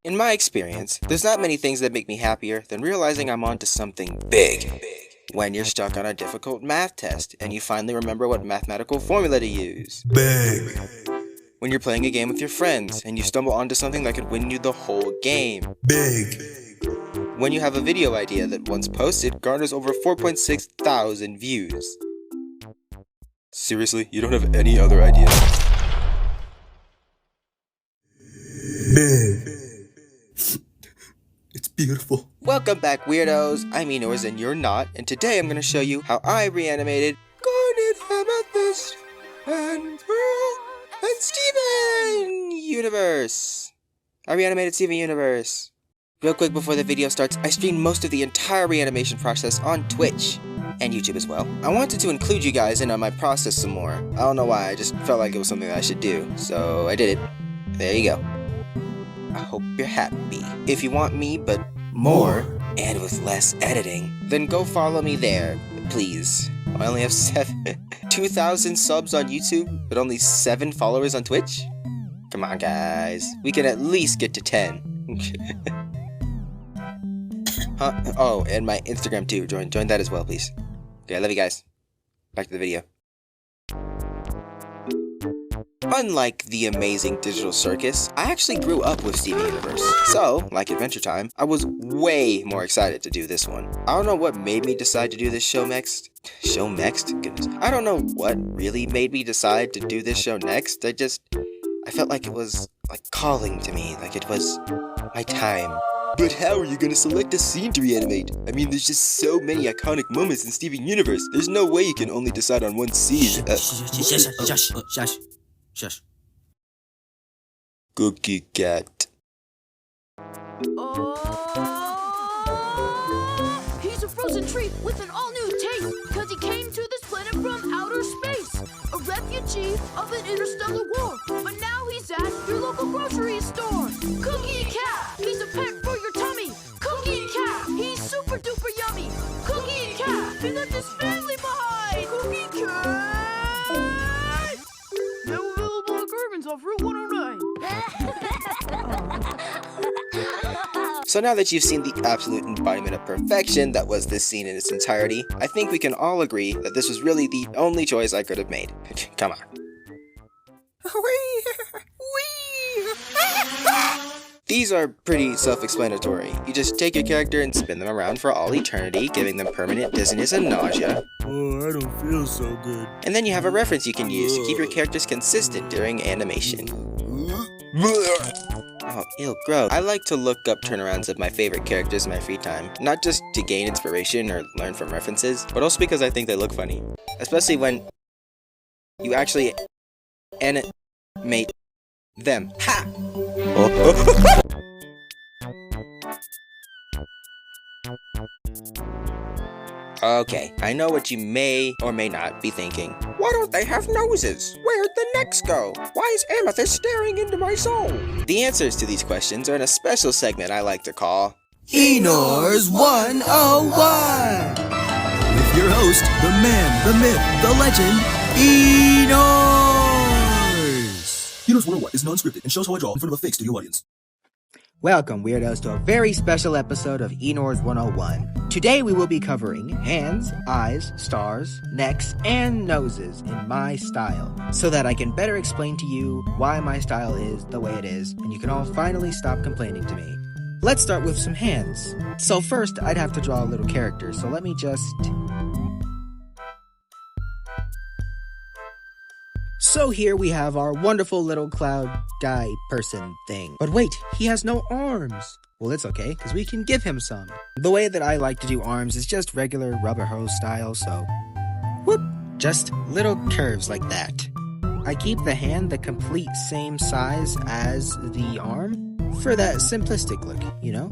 In my experience, there's not many things that make me happier than realizing I'm onto something big. When you're stuck on a difficult math test and you finally remember what mathematical formula to use. Big. When you're playing a game with your friends and you stumble onto something that could win you the whole game. Big. When you have a video idea that once posted garners over 4.6 thousand views. Seriously, you don't have any other ideas? Big. It's beautiful. Welcome back, weirdos. I'm Enors and you're not, and today I'm going to show you how I reanimated Garnet, Amethyst, and Pearl, and Steven Universe. I reanimated Steven Universe. Real quick before the video starts, I streamed most of the entire reanimation process on Twitch, and YouTube as well. I wanted to include you guys in on my process some more. I don't know why, I just felt like it was something that I should do, so I did it. There you go. I hope you're happy. If you want me, but more, and with less editing, then go follow me there, please. I only have 2,000 subs on YouTube, but only 7 followers on Twitch? Come on, guys. We can at least get to 10. Huh? Oh, and my Instagram too. Join that as well, please. Okay, I love you guys. Back to the video. Unlike the amazing digital circus, I actually grew up with Steven Universe. So, like Adventure Time, I was way more excited to do this one. I don't know what made me decide to do this show next. Show next? Goodness. I don't know what really made me decide to do this show next. I felt like it was like calling to me, like it was my time. But how are you gonna select a scene to reanimate? I mean, there's just so many iconic moments in Steven Universe. There's no way you can only decide on one scene. Shush. Cookie Cat. He's a frozen treat with an all-new taste, because he came to this planet from outer space, a refugee of an interstellar war. But now he's at your local grocery store. Cookie Cat, he's a pet for your tummy. Cookie Cat, he's super duper yummy. Cookie Cat, he left his family behind. Cookie Cat. Now available at Gervin's off Route 109. So now that you've seen the absolute embodiment of perfection that was this scene in its entirety, I think we can all agree that this was really the only choice I could have made. Come on. These are pretty self-explanatory. You just take your character and spin them around for all eternity, giving them permanent dizziness and nausea. Oh, I don't feel so good. And then you have a reference you can use to keep your characters consistent during animation. Oh, ew, gross. I like to look up turnarounds of my favorite characters in my free time. Not just to gain inspiration or learn from references, but also because I think they look funny. Especially when you actually animate them. Ha! Okay, I know what you may or may not be thinking. Why don't they have noses? Where'd the necks go? Why is Amethyst staring into my soul? The answers to these questions are in a special segment I like to call Enors 101! With your host, the man, the myth, the legend, Enors! Enors 101 is non-scripted and shows how I draw in front of a fake studio audience. Welcome, weirdos, to a very special episode of Enors 101. Today we will be covering hands, eyes, stars, necks, and noses in my style, so that I can better explain to you why my style is the way it is, and you can all finally stop complaining to me. Let's start with some hands. So first, I'd have to draw a little character, so let me just... So here we have our wonderful little cloud guy person thing. But wait, he has no arms. Well, it's okay, because we can give him some. The way that I like to do arms is just regular rubber hose style, so... whoop! Just little curves like that. I keep the hand the complete same size as the arm for that simplistic look, you know?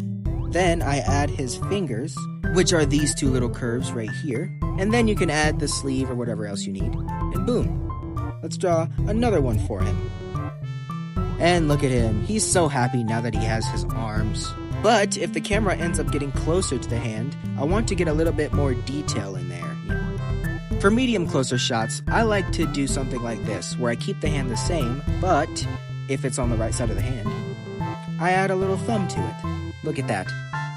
Then I add his fingers, which are these two little curves right here. And then you can add the sleeve or whatever else you need. And boom! Let's draw another one for him. And look at him. He's so happy now that he has his arms. But if the camera ends up getting closer to the hand, I want to get a little bit more detail in there. For medium closer shots, I like to do something like this, where I keep the hand the same, but if it's on the right side of the hand, I add a little thumb to it. Look at that.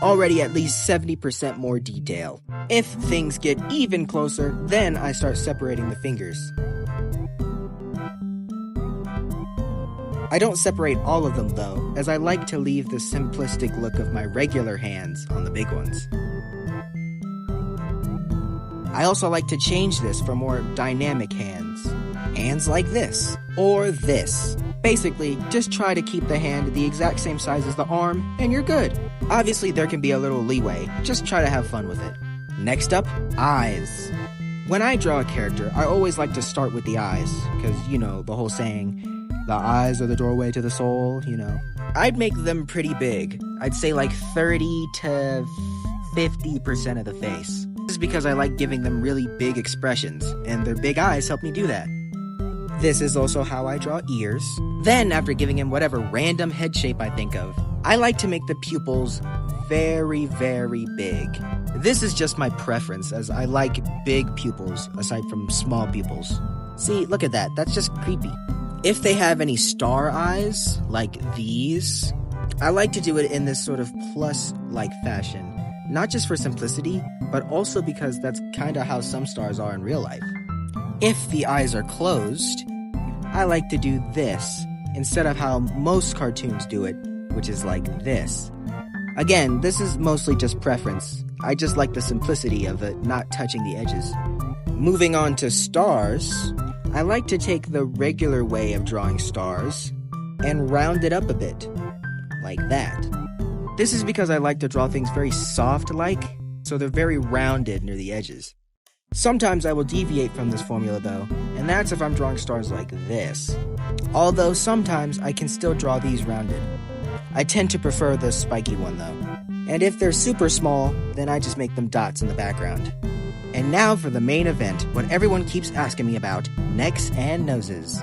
Already at least 70% more detail. If things get even closer, then I start separating the fingers. I don't separate all of them though, as I like to leave the simplistic look of my regular hands on the big ones. I also like to change this for more dynamic hands. Hands like this, or this. Basically, just try to keep the hand the exact same size as the arm, and you're good. Obviously, there can be a little leeway, just try to have fun with it. Next up, eyes. When I draw a character, I always like to start with the eyes, because, you know, the whole saying, the eyes are the doorway to the soul, you know. I'd make them pretty big. I'd say like 30 to 50% of the face. This is because I like giving them really big expressions, and their big eyes help me do that. This is also how I draw ears. Then, after giving him whatever random head shape I think of, I like to make the pupils very, very big. This is just my preference, as I like big pupils aside from small pupils. See, look at that, that's just creepy. If they have any star eyes, like these, I like to do it in this sort of plus-like fashion. Not just for simplicity, but also because that's kinda how some stars are in real life. If the eyes are closed, I like to do this, instead of how most cartoons do it, which is like this. Again, this is mostly just preference. I just like the simplicity of it not touching the edges. Moving on to stars, I like to take the regular way of drawing stars and round it up a bit, like that. This is because I like to draw things very soft-like, so they're very rounded near the edges. Sometimes I will deviate from this formula though, and that's if I'm drawing stars like this. Although sometimes I can still draw these rounded. I tend to prefer the spiky one though. And if they're super small, then I just make them dots in the background. And now for the main event, what everyone keeps asking me about, necks and noses.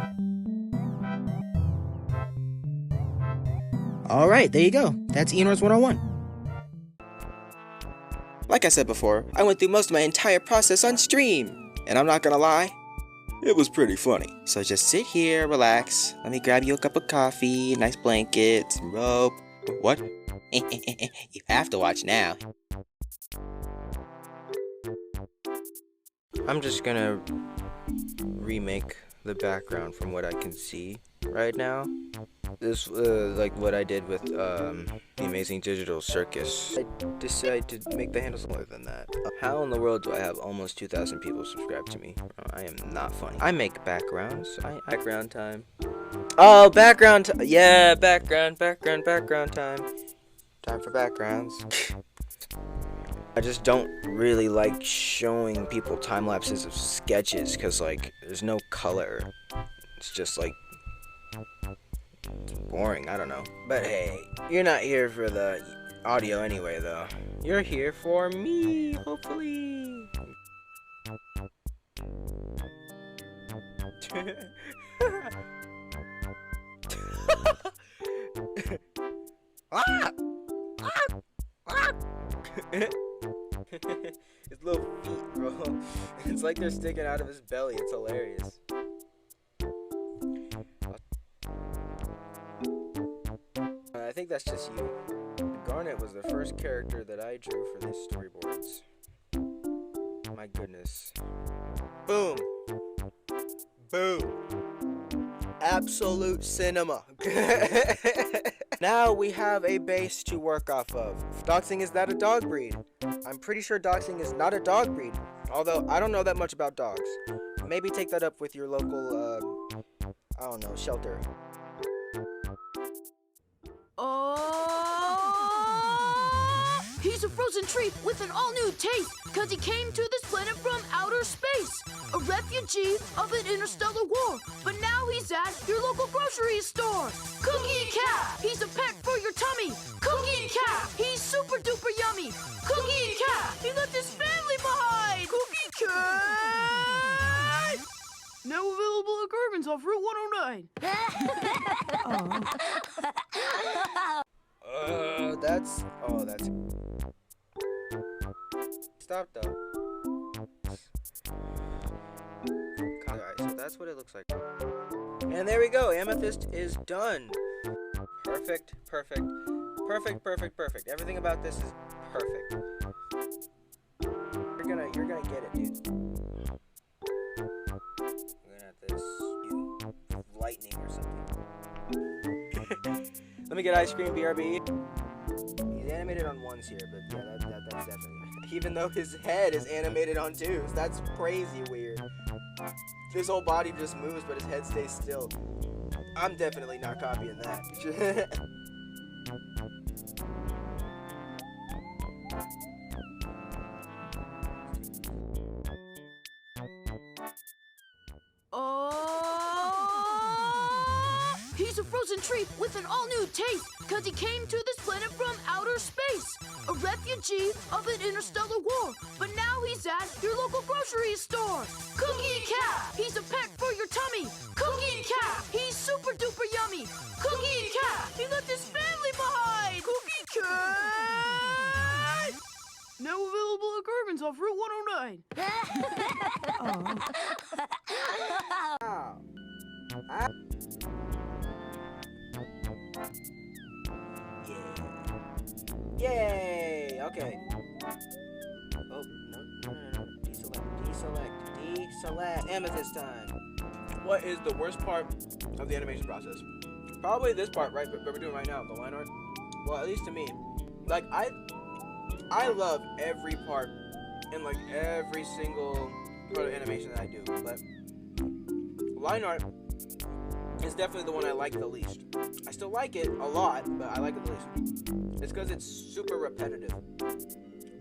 Alright, there you go. That's Enors 101. Like I said before, I went through most of my entire process on stream, and I'm not gonna lie, it was pretty funny. So just sit here, relax, let me grab you a cup of coffee, a nice blanket, some rope. What? You have to watch now. I'm just gonna remake the background from what I can see right now. This like what I did with the Amazing Digital Circus. I decided to make the handle smaller than that. How in the world do I have almost 2,000 people subscribed to me? I am not funny. I make backgrounds. Background time. Oh, background yeah, background time. Time for backgrounds. I just don't really like showing people time lapses of sketches because like there's no color. It's just like it's boring, I don't know. But hey, you're not here for the audio anyway, though. You're here for me, hopefully. Ah! Ah! Ah! His little feet, bro. It's like they're sticking out of his belly. It's hilarious. I think that's just you. Garnet was the first character that I drew for these storyboards. My goodness. Boom. Boom. Absolute cinema. Now we have a base to work off of. Dachshund is that a dog breed? I'm pretty sure Dachshund is not a dog breed. Although I don't know that much about dogs. Maybe take that up with your local, I don't know, shelter. He's a frozen treat with an all-new taste, cause he came to this planet from outer space, a refugee of an interstellar war. But now he's at your local grocery store. Cookie Cat, he's a pet for your tummy. Cookie Cat, he's super duper yummy. Cookie Cat, he left his family behind. Cookie Cat! Now available at Gervin's off Route 109. That's stop though. Alright, so that's what it looks like. And there we go, Amethyst is done. Perfect, perfect, perfect, perfect, perfect. Everything about this is perfect. You're gonna get it, dude. We're gonna have this lightning or something. Let me get ice cream, BRB. He's animated on ones here, but yeah, that's definitely. Even though his head is animated on twos, that's crazy weird. His whole body just moves, but his head stays still. I'm definitely not copying that. He's a frozen treat with an all-new taste, cause he came to this planet from outer space. A refugee of an interstellar war, but now he's at your local grocery store. Cookie Cat, he's a pet for your tummy. Cookie Cat, he's super duper yummy. Cookie Cat, he left his family behind. Cookie Cat! Now available at Garvin's off Route 109. Yay! Okay. Oh, no. Deselect. Amethyst time. What is the worst part of the animation process? Probably this part, right? But we're doing right now, the line art. Well, at least to me. Like, I love every part and, like, every single part of animation that I do. But line art is definitely the one I like the least. I still like it a lot, but I like it the least. It's because it's super repetitive.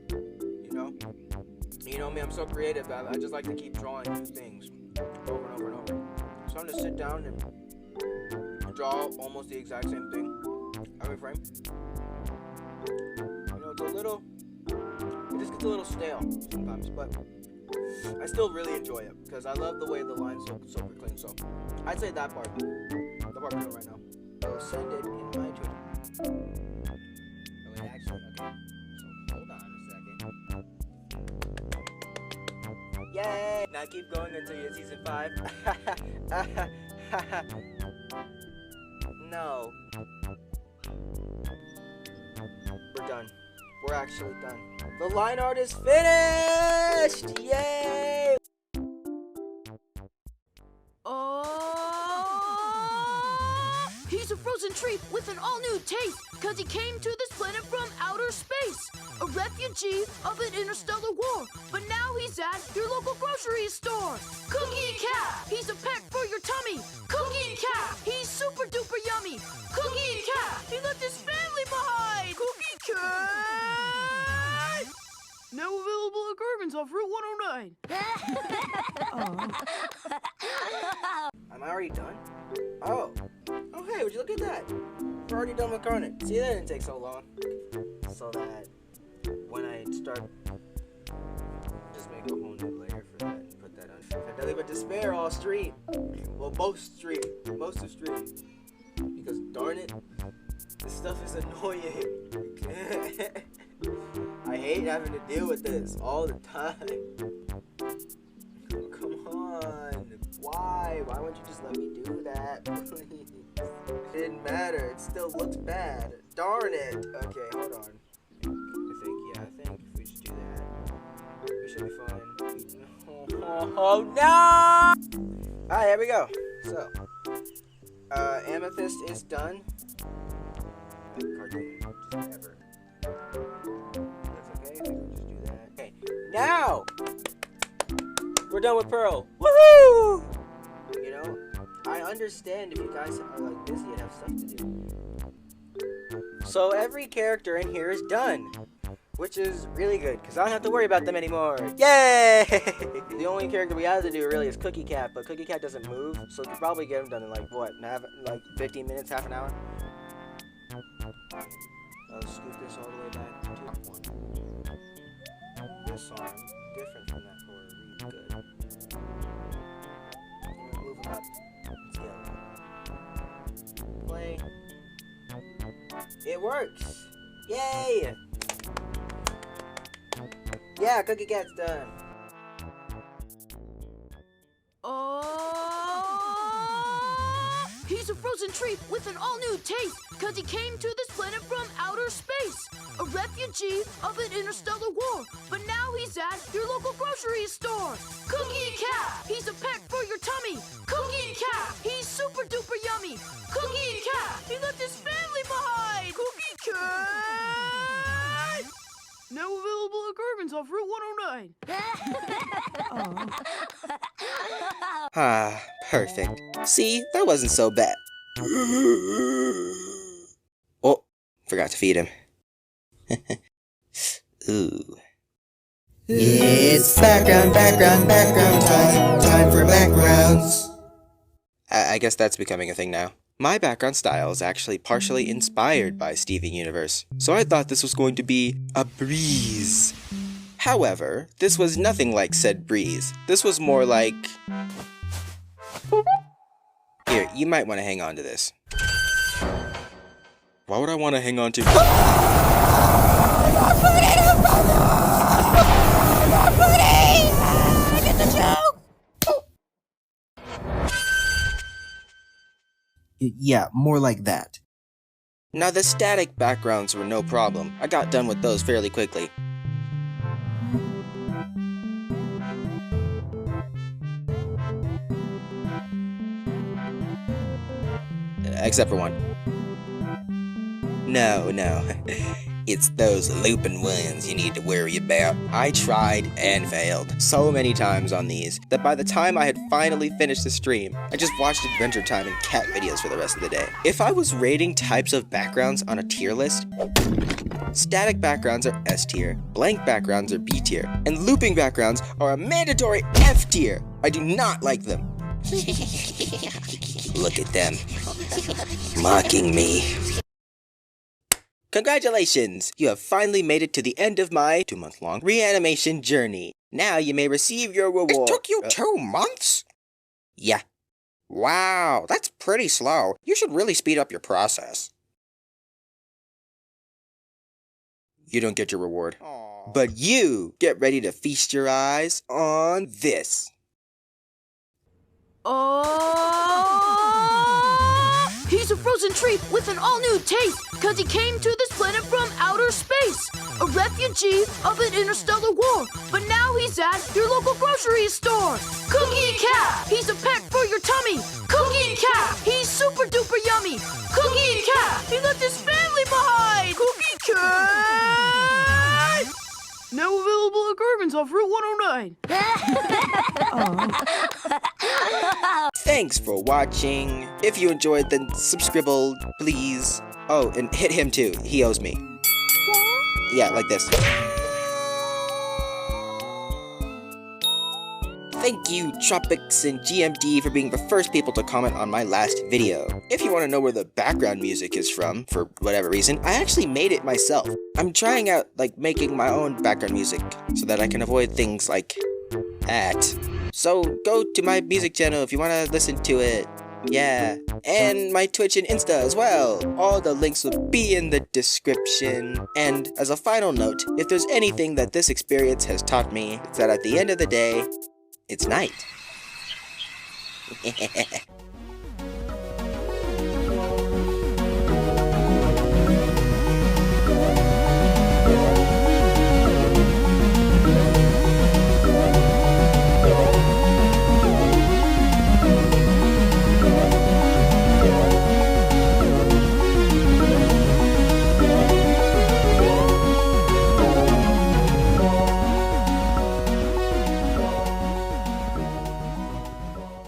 You know? You know me, I'm so creative that I just like to keep drawing new things over and over and over. So I'm going to sit down and draw almost the exact same thing every frame. You know, it just gets a little stale sometimes, but I still really enjoy it because I love the way the lines look super clean. So I'd say that part, the part we're doing right now. I'll send it in my Twitter. Oh, wait, actually, okay. So hold on a second. Yay! Now keep going until you hit season 5. No. We're done. We're actually done. The line art is finished! Yay! He's a frozen treat with an all-new taste, cause he came to this planet from outer space. A refugee of an interstellar war, but now he's at your local grocery store. Cookie Cat, he's a pet for your tummy. Cookie Cat, he's super duper yummy. Cookie Cat, he left his family behind. Cookie Cat! Now available at Garvin's off Route 109. Am I already done? Oh, hey, would you look at that? We're already done with Garnet. See, that didn't take so long. So that when I start, just make a whole new layer for that and put that on. Nothing but despair all street. Well, most of street. Because darn it, this stuff is annoying. I hate having to deal with this all the time. Oh, come on. Why? Why won't you just let me do that, please? It didn't matter. It still looks bad. Darn it. Okay, hold on. I think if we just do that, we should be fine. Oh no! Alright, here we go. So, Amethyst is done. Cartoon, just ever. That's okay. I think we'll just do that. Okay, now we're done with Pearl. Woohoo! You know, I understand if you guys are like busy and have stuff to do. So every character in here is done, which is really good because I don't have to worry about them anymore. Yay! The only character we have to do really is Cookie Cat, but Cookie Cat doesn't move, so you probably get him done in like what, like 15 minutes, half an hour. I'll scoop this all the way back to top one. This arm, different from that for really good. I'm gonna move him up. Play. It works! Yay! Yeah, Cookie Cat's done. He's a frozen treat with an all-new taste, because he came to this planet from outer space, a refugee of an interstellar war. But now he's at your local grocery store. Cookie Cat, he's a peck for your tummy. Cookie Cat, he's super duper yummy. Cookie Cat, he left his family behind. Cookie Cat! Now available at Garvin's off Route 109. Ah, perfect. See, that wasn't so bad. Oh, forgot to feed him. Ooh. It's background time. Time for backgrounds. I guess that's becoming a thing now. My background style is actually partially inspired by Steven Universe, so I thought this was going to be a breeze. However, this was nothing like said breeze. This was more like... Here, you might want to hang on to this. Why would I want to hang on to... Yeah, more like that. Now the static backgrounds were no problem. I got done with those fairly quickly. Except for one. No. It's those looping ones you need to worry about. I tried and failed so many times on these that by the time I had finally finished the stream, I just watched Adventure Time and cat videos for the rest of the day. If I was rating types of backgrounds on a tier list, static backgrounds are S tier, blank backgrounds are B tier, and looping backgrounds are a mandatory F tier. I do not like them. Look at them, mocking me. Congratulations! You have finally made it to the end of my 2-month-long reanimation journey. Now you may receive your reward. It took you 2 months? Yeah. Wow, that's pretty slow. You should really speed up your process. You don't get your reward. Aww. But you get ready to feast your eyes on this. He's a frozen treat with an all-new taste, because he came to this planet from outer space, a refugee of an interstellar war. But now he's at your local grocery store. Cookie Cat, he's a peck for your tummy. Cookie Cat, he's super duper yummy. Cookie Cat, he left his family behind. Cookie Cat! Now available at Garvin's off Route 109. Thanks for watching. If you enjoyed, then subscribe, please. Oh, and hit him too. He owes me. Yeah, like this. Thank you, Tropics and GMD, for being the first people to comment on my last video. If you want to know where the background music is from, for whatever reason, I actually made it myself. I'm trying out, making my own background music, so that I can avoid things like that. So go to my music channel if you want to listen to it. Yeah. And my Twitch and Insta as well. All the links will be in the description. And as a final note, if there's anything that this experience has taught me, it's that at the end of the day, it's night.